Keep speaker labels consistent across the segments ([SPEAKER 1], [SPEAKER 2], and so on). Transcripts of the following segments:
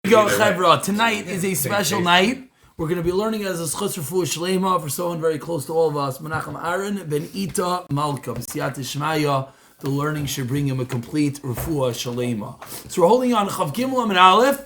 [SPEAKER 1] Go, Chevra. Tonight is a special night. We're going to be learning as a schutz refuah shlema for someone very close to all of us. Menachem Aaron ben Ita Malka. B'siyat Shmaya. The learning should bring him a complete refuah shlema. So we're holding on Chav Gimel and Aleph.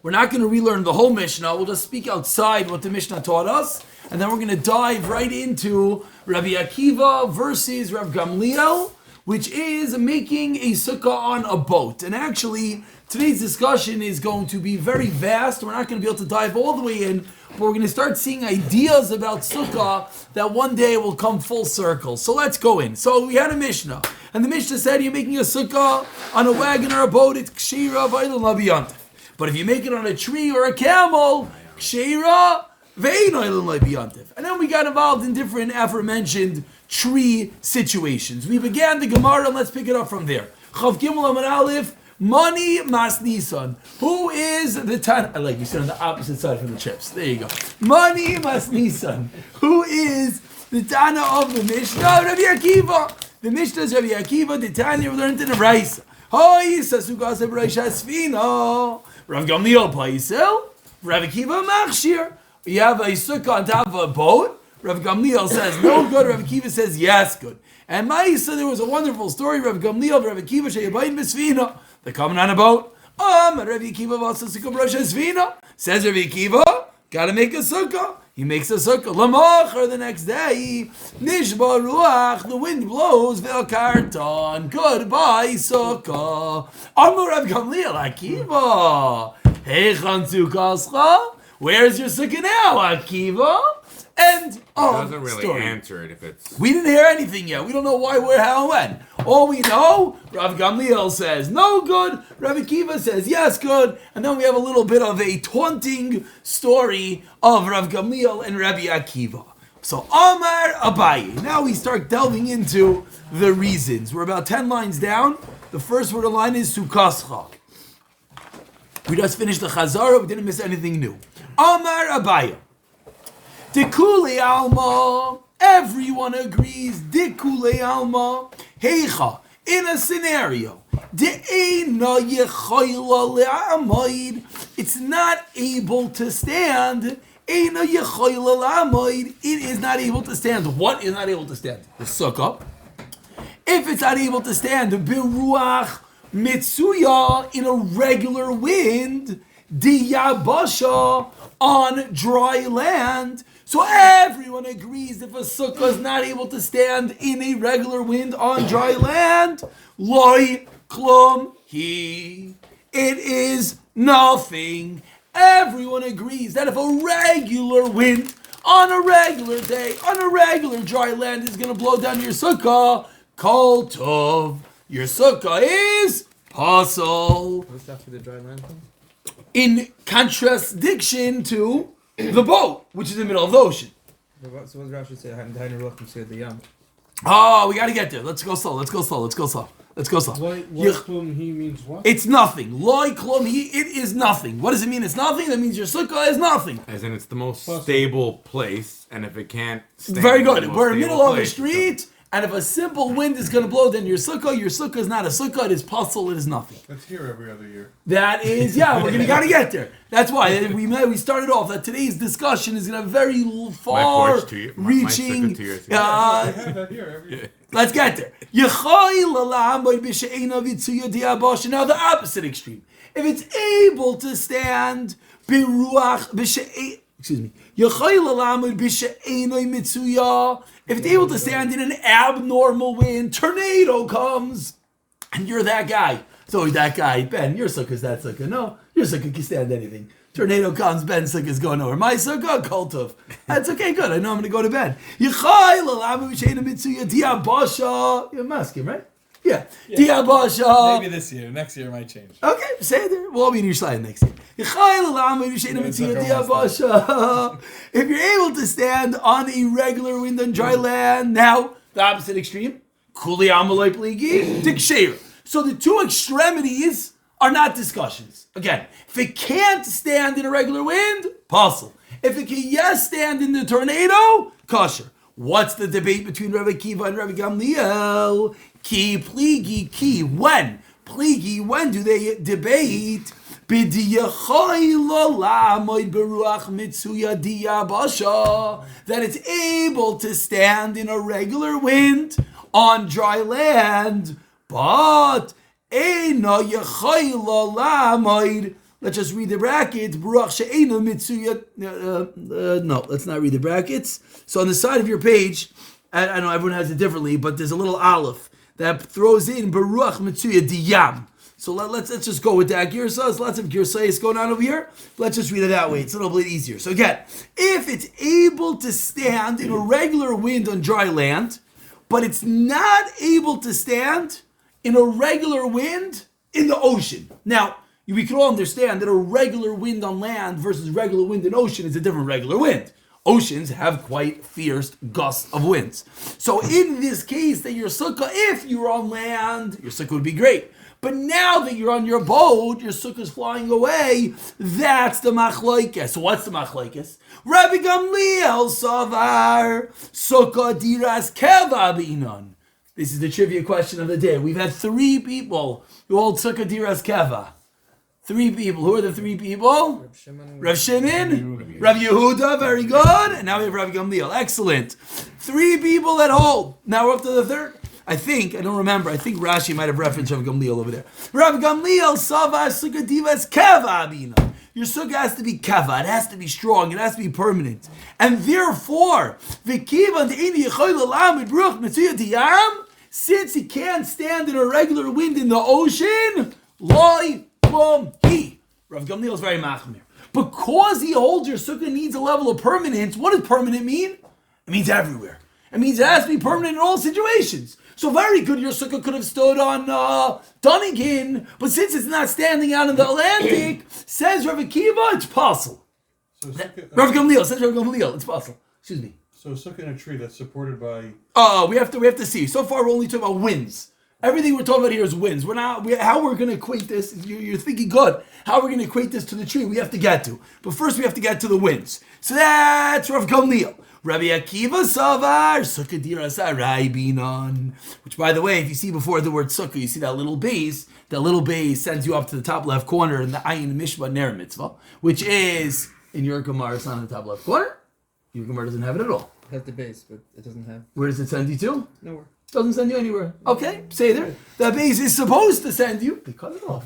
[SPEAKER 1] We're not going to relearn the whole Mishnah. We'll just speak outside what the Mishnah taught us. And then we're going to dive right into Rabbi Akiva versus Rav Gamliel, which is making a sukkah on a boat. And actually, today's discussion is going to be very vast. We're not going to be able to dive all the way in, but we're going to start seeing ideas about sukkah that one day will come full circle. So let's go in. So we had a Mishnah, and the Mishnah said you're making a sukkah on a wagon or a boat, it's kshira v'ayla labiyantif. But if you make it on a tree or a camel, kshira v'ein ayla labiyantif. And then we got involved in different aforementioned tree situations. We began the Gemarah, and let's pick it up from there. Chav Gimel Amar Aleph, Mani Mas Nisan. Who is the Tana? I like you sit on the opposite side from the chips. There you go. Mani Mas Nisan. Who is the Tana of the Mishnah? Rabbi Akiva. The Mishnah is Rabbi Akiva. The Tana we learned in the Raisa. Hoi Sasugas Ebraisha Sfina. Rav Gamliel Paisel. Rabbi Akiva Machshir. You have a sukkah on top of a boat. Rav Gamliel says no good. Rav Akiva says yes good. And Ma'isa, there was a wonderful story. Rav Gamliel, Rav Akiva, sheyabayim b'sfina. They're coming on a boat. Rav Akiva v'asa sukkah b'rosh ha'sfina. Says Rav Akiva, gotta make a sukkah. He makes a sukkah. L'machar the next day, nishba ruach, the wind blows, ve'al karton. Goodbye sukkah. Amar Rav Gamliel, Akiva. Heichan sukkascha. Where's your sukkah now, Akiva? End of
[SPEAKER 2] doesn't really
[SPEAKER 1] story.
[SPEAKER 2] Answer it if it's...
[SPEAKER 1] We didn't hear anything yet. We don't know why, where, how, and when. All we know, Rav Gamliel says no good, Rav Akiva says yes good, and then we have a little bit of a taunting story of Rav Gamliel and Rabbi Akiva. So Amar Abaye. Now we start delving into the reasons. We're about 10 lines down. The first word of the line is Sukkascha. We just finished the Chazara. We didn't miss anything new. Amar Abaye. Dikule Alma, everyone agrees. Dikule Alma, Heicha, in a scenario, it's not able to stand. It is not able to stand. What is not able to stand? The sukkah. If it's not able to stand, biruach mitsuya, in a regular wind, diyabasha, on dry land. So everyone agrees if a sukkah is not able to stand in a regular wind on dry land, loy klum he, it is nothing. Everyone agrees that if a regular wind on a regular day, on a regular dry land is going to blow down your sukkah, kol tov, your sukkah is pasol.
[SPEAKER 3] What's after the dry land thing?
[SPEAKER 1] In contradiction to the boat, which is in the middle of the ocean.
[SPEAKER 3] So what does Rashi say? The yam.
[SPEAKER 1] Oh, we got to get there. Let's go slow.
[SPEAKER 4] Loy klum he means what?
[SPEAKER 1] It's nothing. Loy klum he, it is nothing. What does it mean? It's nothing? That means your sukkah is nothing.
[SPEAKER 2] As in it's the most stable place, and if it can't stand...
[SPEAKER 1] Very good. We're in the middle of a
[SPEAKER 2] place,
[SPEAKER 1] street, and if a simple wind is going to blow, then your sukkah is not a sukkah, it is puzzle, it is nothing.
[SPEAKER 4] That's here every other year.
[SPEAKER 1] That is, yeah, we're got to get there. That's why we started off that today's discussion is going to very far-reaching... Let's get there. Now the opposite extreme. If it's able to stand, if it's able to stand in an abnormal wind, tornado comes, and you're that guy. So that guy, Ben, your sukkah is that sukkah. No, your sukkah can stand anything. Tornado comes, Ben's sukkah is going nowhere. My sukkah, cult of. That's okay, good. I know I'm going to go to bed. You're masking, right? Yeah. Diabasha.
[SPEAKER 5] Maybe this year. Next year might change.
[SPEAKER 1] Okay, say it there. We'll all be in your slide next year. If you're able to stand on a regular wind on dry land, now the opposite extreme, so the two extremities are not discussions. Again, if it can't stand in a regular wind, puzzle. If it can stand in the tornado, kosher. What's the debate between Rabbi Akiva and Rabbi Gamliel? Ki pligi ki. When? Pligi, when do they debate? that it's able to stand in a regular wind on dry land, but let's just read the brackets. No, let's not read the brackets. So on the side of your page, I know everyone has it differently, but there's a little aleph that throws in Baruch Mitzuya Diyam. So let's just go with that. There's lots of girsayis going on over here. Let's just read it that way. It's a little bit easier. So again, if it's able to stand in a regular wind on dry land, but it's not able to stand in a regular wind in the ocean. Now, we can all understand that a regular wind on land versus regular wind in ocean is a different regular wind. Oceans have quite fierce gusts of winds. So in this case, that your sukkah, if you're on land, your sukkah would be great. But now that you're on your boat, your sukkah is flying away, that's the machlokes. So what's the machlokes? Rabbi Gamliel Savar, sukkah diras keva binon. This is the trivia question of the day. We've had 3 people who hold sukkah diras keva. 3 people. Who are the 3 people? Rav Shimon, Rav Yehuda, very good. And now we have Rav Gamliel. Excellent. 3 people that hold. Now we're up to the 3rd. I don't remember. I think Rashi might have referenced Rav Gamliel over there. Rav Gamliel, Savar, Sukkah Divas, Keva Abina. Your sukkah has to be keva. It has to be strong. It has to be permanent. And therefore, since he can't stand in a regular wind in the ocean, loy plum he. Rav Gamliel is very machmir. Because he holds your sukkah needs a level of permanence, what does permanent mean? It means everywhere. It means it has to be permanent in all situations. So very good, your sukkah could have stood on Dunnigan, but since it's not standing out in the Atlantic, says Rav Akiva, it's possible.
[SPEAKER 4] So
[SPEAKER 1] Rav Gamliel says Rav Gamliel, it's possible. Excuse me.
[SPEAKER 4] So sukkah in a tree that's supported by.
[SPEAKER 1] We have to see. So far, we're only talking about winds. Everything we're talking about here is winds. How we're going to equate this? You're thinking good. How we're going to equate this to the tree? We have to get to. But first, we have to get to the winds. So that's Rav Gamliel. Rabbi Akiva Savar, Sukkah Diras Arai Binon. Which, by the way, if you see before the word Sukkah, you see that little base. That little base sends you up to the top left corner in the Ayin Mishba Ner Mitzvah, which is, in your Gemarah, it's not in the top left corner. Your Gemarah doesn't have it at all.
[SPEAKER 3] It has the base, but it doesn't have.
[SPEAKER 1] Where does it send you to?
[SPEAKER 3] Nowhere.
[SPEAKER 1] Doesn't send you anywhere. Okay, say there. The base is supposed to send you. They cut it off.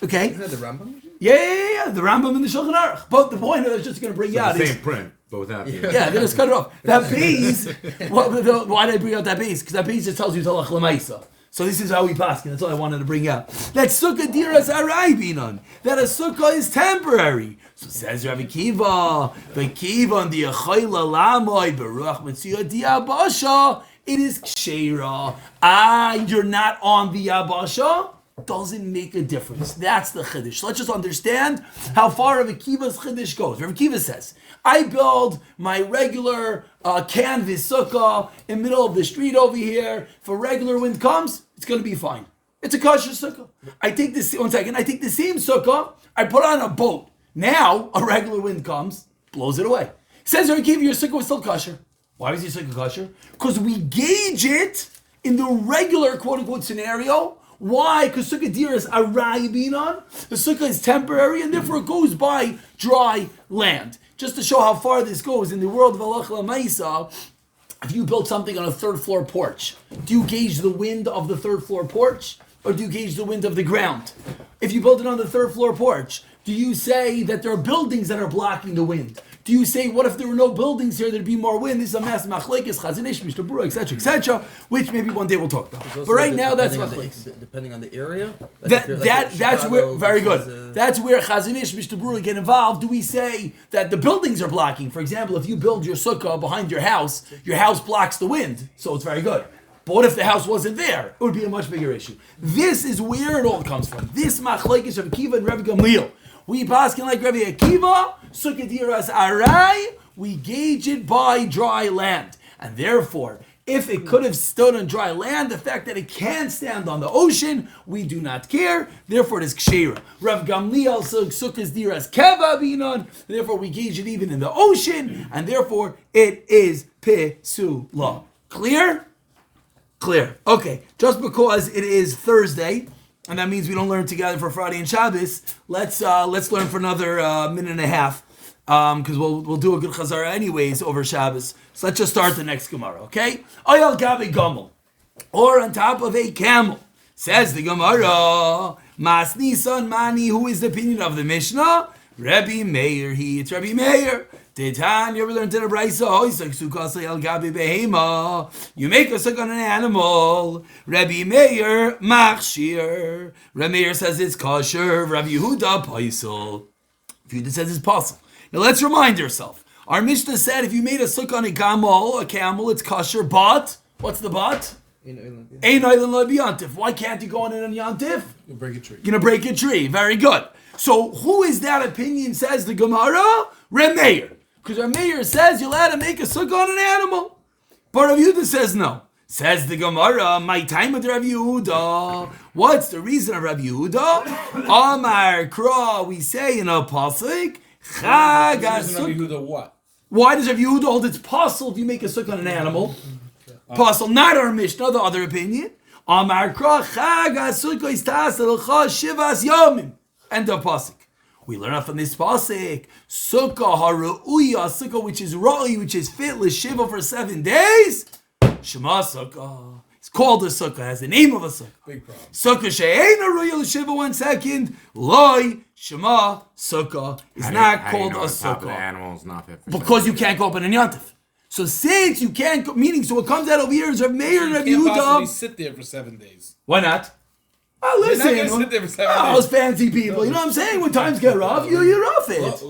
[SPEAKER 1] Okay.
[SPEAKER 3] Isn't that the Rambam?
[SPEAKER 1] Yeah. The Rambam and the Shulchan Aruch. But the point I was just going to bring out
[SPEAKER 2] the
[SPEAKER 1] is
[SPEAKER 2] same print, but without the
[SPEAKER 1] they just cut it off. That base. Why did I bring out that base? Because that base just tells you Talach Lemaisa. So this is how we pass. That's all I wanted to bring out. That sukkah diras arai binon. That a sukkah is temporary. So says Rabbi Kiva, v'kiva the achayla lamoy beruach mitziyah diabasha. It is ksheira. You're not on the yabasha. Doesn't make a difference. That's the chiddush. Let's just understand how far Rabbi Kiva's chiddush goes. Rabbi Kiva says, I build my regular canvas sukkah in the middle of the street over here. If a regular wind comes, it's going to be fine. It's a kosher sukkah. I take the same sukkah, I put on a boat. Now, a regular wind comes, blows it away. Says Rabbi Kiva, your sukkah was still kosher. Why was your sukkah kosher? Because we gauge it in the regular quote-unquote scenario. Why? Because sukkah dir is arai binon. The sukkah is temporary and therefore it goes by dry land. Just to show how far this goes, in the world of halacha l'maisa, if you build something on a 3rd floor porch, do you gauge the wind of the 3rd floor porch or do you gauge the wind of the ground? If you build it on the 3rd floor porch, do you say that there are buildings that are blocking the wind? Do you say, what if there were no buildings here, there'd be more wind? This is a mass machlekes, chazanish, Shtieble, etc., which maybe one day we'll talk about. But right now, that's machlekes.
[SPEAKER 3] Depending on the area?
[SPEAKER 1] That's where, very good. That's where chazanish, Shtieble get involved. Do we say that the buildings are blocking? For example, if you build your sukkah behind your house blocks the wind, so it's very good. But what if the house wasn't there? It would be a much bigger issue. This is where it all comes from. This machlekes of Akiva and Rabbi Gamliel. We paskin like Rabbi Akiva, sukkah diras arai, we gauge it by dry land. And therefore, if it could have stood on dry land, the fact that it can stand on the ocean, we do not care. Therefore, it is ksheira. Rav Gamliel sukkah diras keva binon. Therefore, we gauge it even in the ocean, and therefore, it is pesula. Clear? Clear. Okay. Just because it is Thursday, and that means we don't learn together for Friday and Shabbos. Let's learn for another minute and a half, because we'll do a good Chazara anyways over Shabbos. So let's just start the next Gemarah, okay? Oyal Gabi Gomel, or on top of a camel. Says the Gemarah, Mas Nisan Mani, who is the opinion of the Mishnah? Rabbi Meir, it's Rabbi Meir. Titan, you ever learned in a brayso? You make a sukkah on an animal. Rabbi Meir, machshir. Rabbi Meir says it's kosher. Rabbi Yehuda, paisel. Yehuda says it's possible. Now let's remind yourself. Our Mishnah said if you made a sukkah on a camel, it's kosher. But what's the but? Ein oilen lo b'yantif. Why can't you go on it on yantif?
[SPEAKER 4] You'll break a tree.
[SPEAKER 1] You're gonna break a tree. Very good. So who is that opinion? Says the Gemarah, Rabbi Meir. Because Rabbi Meir says you're allowed to make a sukkah on an animal. But Rabbi Yehuda says no. Says the Gemarah, my time with Rabbi Yehuda. What's the reason of Rabbi Yehuda? Amar Kra, we say in a pasuk, Chag HaSukkah.
[SPEAKER 4] What?
[SPEAKER 1] Why does Rabbi Yehuda hold it's possible if you make a sukkah on an animal? Possible, not our Mishnah, the other opinion. Amar Kra, Chag HaSukkah is ta'asel l'cha shivas yomim. End of pasuk. We learn out from this pasuk, sukkah haru'uya, sukkah which is ra'i, which is fit l'shiva for 7 days. Shema sukkah. It's called a sukkah, has the name of a sukkah.
[SPEAKER 4] Big problem.
[SPEAKER 1] Sukkah she'ein haru'uya l'shiva, 1 second. Loi shema sukkah is not called a sukkah.
[SPEAKER 2] The animal is not fit for
[SPEAKER 1] Because you can't go up in a yantif. So since you can't go, meaning, so what comes out over here is Rav Meir and Rav
[SPEAKER 4] You can't possibly
[SPEAKER 1] Yehuda.
[SPEAKER 4] sit there for 7 days.
[SPEAKER 1] Why not? Oh,
[SPEAKER 4] You're
[SPEAKER 1] listen,
[SPEAKER 4] not gonna sit there for 7 days.
[SPEAKER 1] those fancy people, you know what I'm saying? When times get rough, you're rough it.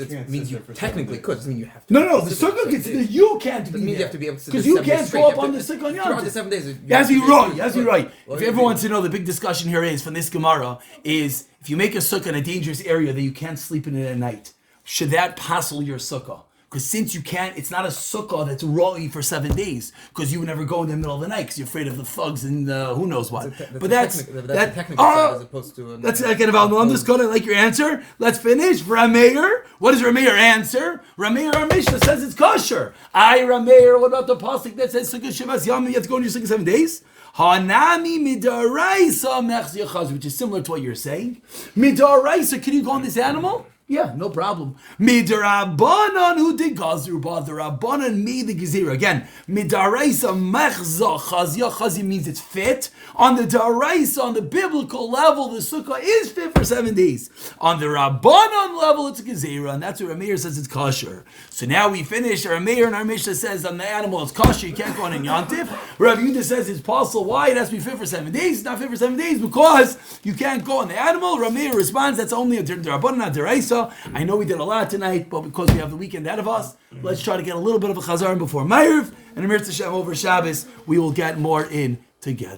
[SPEAKER 3] It means you technically could. Doesn't mean you have to.
[SPEAKER 1] No, the sukkah gets you can't be
[SPEAKER 3] Doesn't mean you
[SPEAKER 1] there.
[SPEAKER 3] have to be able to sit
[SPEAKER 1] Because
[SPEAKER 3] there
[SPEAKER 1] you
[SPEAKER 3] 7 days
[SPEAKER 1] can't
[SPEAKER 3] straight.
[SPEAKER 1] go
[SPEAKER 3] You
[SPEAKER 1] up
[SPEAKER 3] have
[SPEAKER 1] on
[SPEAKER 3] to-
[SPEAKER 1] the sukkah on
[SPEAKER 3] Throughout the
[SPEAKER 1] Yom.
[SPEAKER 3] 7 days.
[SPEAKER 1] Yes, you're right. Yes, you're right.
[SPEAKER 3] Well,
[SPEAKER 1] If you ever want to know, the big discussion here is from this Gemarah is if you make a sukkah in a dangerous area that you can't sleep in it at night, should that passel your sukkah? Because since you can't, it's not a sukkah that's raw for 7 days. Because you would never go in the middle of the night because you're afraid of the thugs and who knows what.
[SPEAKER 3] That's a technical side as opposed to.
[SPEAKER 1] That's like an about. I'm just gonna like your answer. Let's finish. Rameir. What does Rameir answer? Rameir, our Mishnah says it's kosher. Rameir. What about the pasuk that says sukkah shivas yamim? You have to go in your sukkah 7 days. Hanami midaraisa mechz yachaz, which is similar to what you're saying. Midaraisa, can you go on this animal? Yeah, no problem. Midrabanan who did gazru, but the Rabbanan made the gezira. Again, midaraisa mechza chazia. Chazia means it's fit. On the daraisa, on the biblical level, the sukkah is fit for 7 days. On the Rabbanan level, it's a gezira, and that's what Rameir says it's kosher. So now we finish. Rameir and our Mishnah says on the animal it's kosher. You can't go on in yantif. Rav Yehuda says it's possible. Why? It has to be fit for 7 days. It's not fit for 7 days because you can't go on the animal. Rameir responds that's only a Rabbanan, not daraisa. I know we did a lot tonight, but because we have the weekend ahead of us, let's try to get a little bit of a chazaron before Ma'ariv, and Amir Tashem over Shabbos, we will get more in together.